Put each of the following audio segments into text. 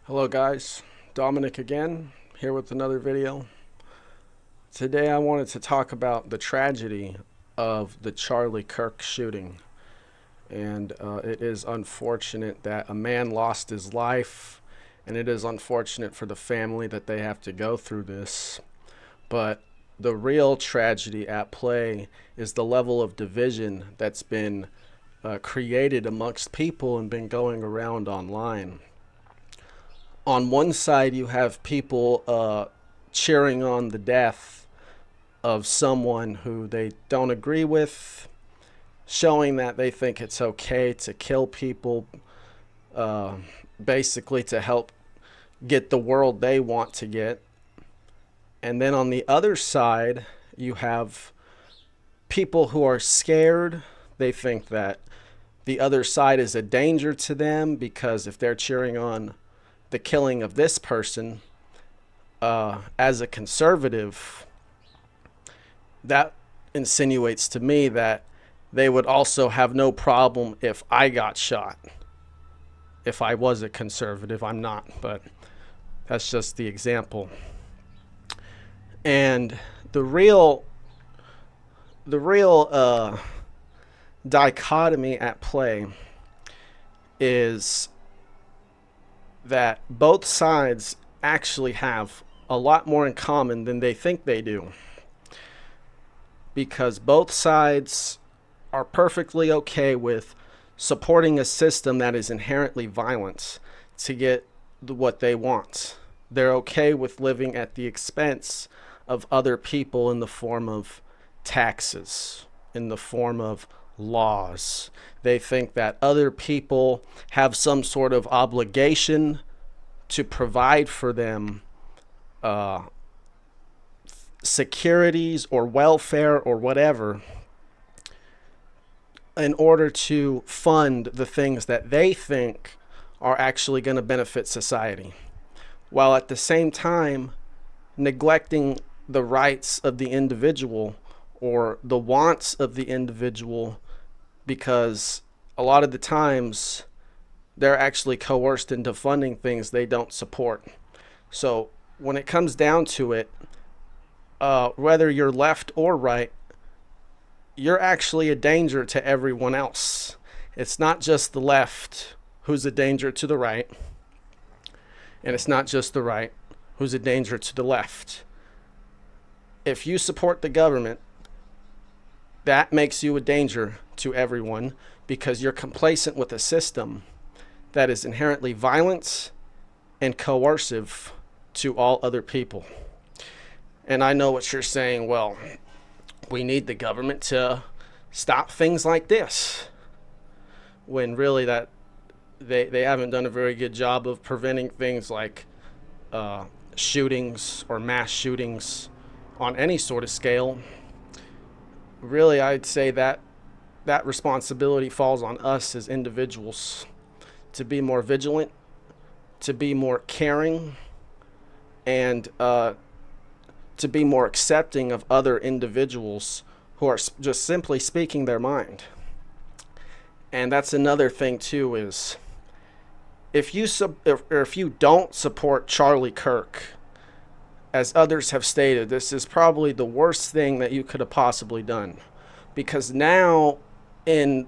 Hello guys, Dominic again, here with another video. Today I wanted to talk about the tragedy of the Charlie Kirk shooting. And it is unfortunate that a man lost his life, and it is unfortunate for the family that they have to go through this. But the real tragedy at play is the level of division that's been created amongst people and been going around online. On one side, you have people cheering on the death of someone who they don't agree with, showing that they think it's okay to kill people, uh, basically to help get the world they want to get. And then on the other side, you have people who are scared. They think that the other side is a danger to them because if they're cheering on the killing of this person, as a conservative, that insinuates to me that they would also have no problem if I got shot. If I was a conservative, I'm not, but that's just the example. And the real dichotomy at play is that both sides actually have a lot more in common than they think they do, because both sides are perfectly okay with supporting a system that is inherently violent to get what they want. They're okay with living at the expense of other people in the form of taxes, in the form of laws. They think that other people have some sort of obligation to provide for them securities or welfare or whatever in order to fund the things that they think are actually going to benefit society, while at the same time neglecting the rights of the individual or the wants of the individual, because a lot of the times they're actually coerced into funding things they don't support. So when it comes down to it, whether you're left or right, you're actually a danger to everyone else. It's not just the left who's a danger to the right, and it's not just the right who's a danger to the left. If you support the government, that makes you a danger to everyone because you're complacent with a system that is inherently violent and coercive to all other people. And I know what you're saying, well, we need the government to stop things like this, when really that they haven't done a very good job of preventing things like shootings or mass shootings on any sort of scale. Really, I'd say that that responsibility falls on us as individuals to be more vigilant, to be more caring, and to be more accepting of other individuals who are just simply speaking their mind. And that's another thing too, is if you don't support Charlie Kirk, as others have stated, this is probably the worst thing that you could have possibly done, because now in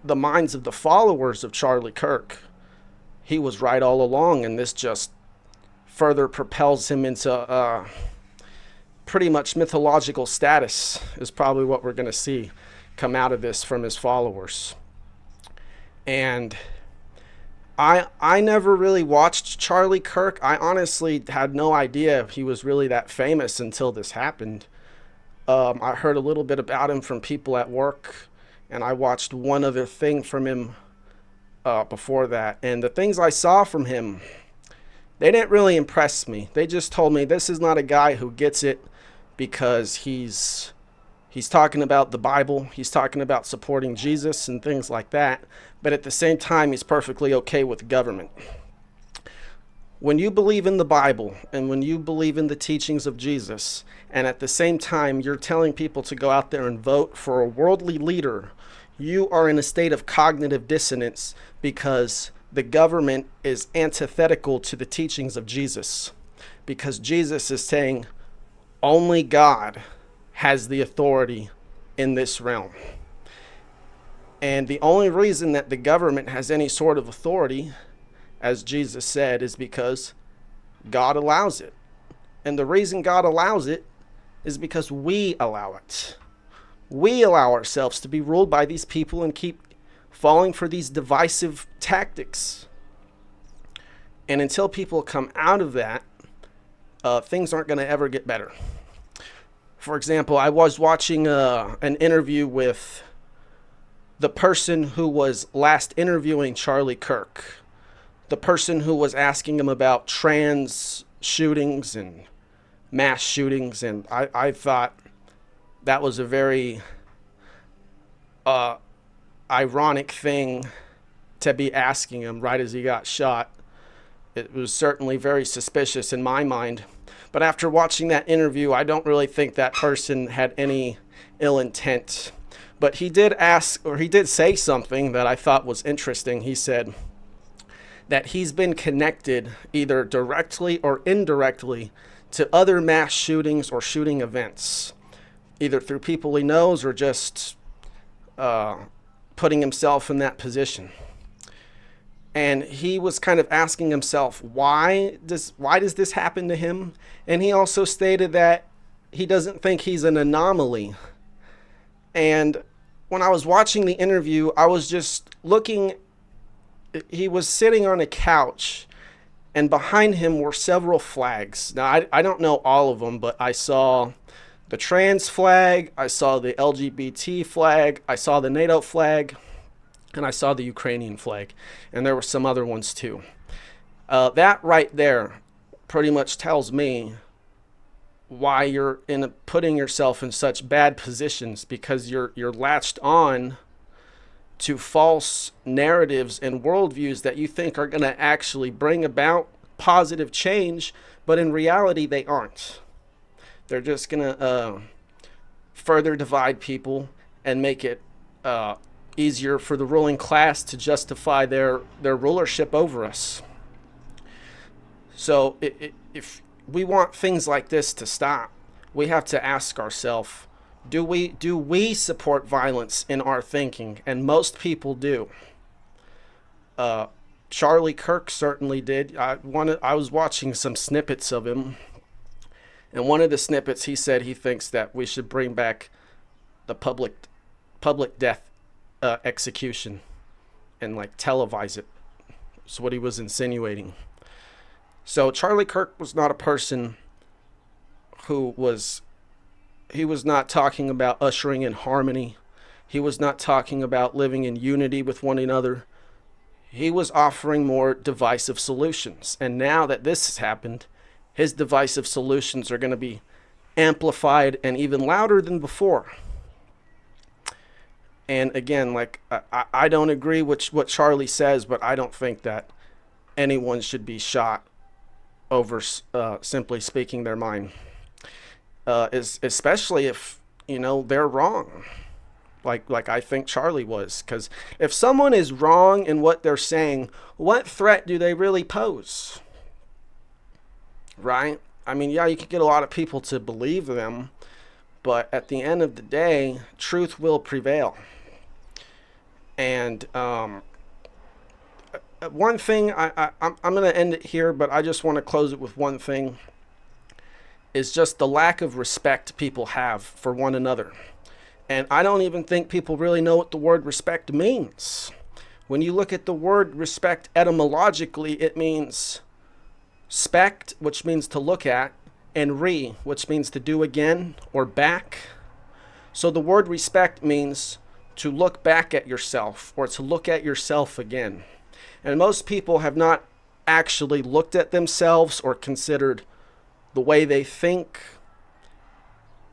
the minds of the followers of Charlie Kirk, he was right all along, and this just further propels him into pretty much mythological status, is probably what we're going to see come out of this from his followers. And I never really watched Charlie Kirk. I honestly had no idea he was really that famous until this happened. I heard a little bit about him from people at work, and I watched one other thing from him before that. And the things I saw from him, they didn't really impress me. They just told me this is not a guy who gets it because he's talking about the Bible, he's talking about supporting Jesus and things like that, but at the same time he's perfectly okay with government. When you believe in the Bible and when you believe in the teachings of Jesus, and at the same time you're telling people to go out there and vote for a worldly leader, you are in a state of cognitive dissonance, because the government is antithetical to the teachings of Jesus, because Jesus is saying only God has the authority in this realm. And the only reason that the government has any sort of authority, as Jesus said, is because God allows it. And the reason God allows it is because we allow it. We allow ourselves to be ruled by these people and keep falling for these divisive tactics. And until people come out of that, things aren't going to ever get better. For example, I was watching an interview with the person who was last interviewing Charlie Kirk, the person who was asking him about trans shootings and mass shootings, and I thought that was a very ironic thing to be asking him right as he got shot. It was certainly very suspicious in my mind. But after watching that interview, I don't really think that person had any ill intent. But he did ask, or he did say something that I thought was interesting. He said that he's been connected either directly or indirectly to other mass shootings or shooting events, either through people he knows or just putting himself in that position. And he was kind of asking himself, why does this happen to him? And he also stated that he doesn't think he's an anomaly. And when I was watching the interview, I was just looking. He was sitting on a couch, and behind him were several flags. Now, I don't know all of them, but I saw the trans flag, I saw the LGBT flag, I saw the NATO flag, and I saw the Ukrainian flag. And there were some other ones too. That right there pretty much tells me why you're putting yourself in such bad positions, because you're latched on to false narratives and worldviews that you think are going to actually bring about positive change, but in reality they aren't. They're just going to further divide people and make it easier for the ruling class to justify their rulership over us. So if we want things like this to stop, we have to ask ourselves, do we support violence in our thinking? And most people do. Charlie Kirk certainly did. I was watching some snippets of him, and one of the snippets, he said he thinks that we should bring back the public death execution and like televise it. That's what he was insinuating. So Charlie Kirk was not a person who was not talking about ushering in harmony. He was not talking about living in unity with one another. He was offering more divisive solutions. And now that this has happened, his divisive solutions are going to be amplified and even louder than before. And again, like I don't agree with what Charlie says, but I don't think that anyone should be shot over simply speaking their mind. Especially if, they're wrong. Like I think Charlie was. Because if someone is wrong in what they're saying, what threat do they really pose? Right? I mean, yeah, you could get a lot of people to believe them, but at the end of the day, truth will prevail. And one thing, I'm going to end it here, but I just want to close it with one thing, is just the lack of respect people have for one another. And I don't even think people really know what the word respect means. When you look at the word respect etymologically, it means spect, which means to look at, and which means to do again or back. So the word respect means to look back at yourself, or to look at yourself again. And most people have not actually looked at themselves or considered the way they think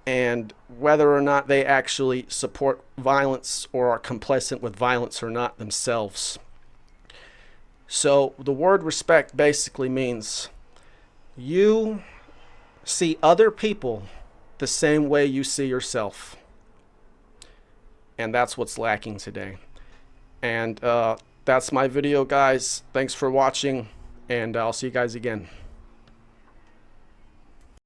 and whether or not they actually support violence or are complicit with violence or not themselves. So the word respect basically means you see other people the same way you see yourself. And that's what's lacking today. And that's my video, guys. Thanks for watching, and I'll see you guys again.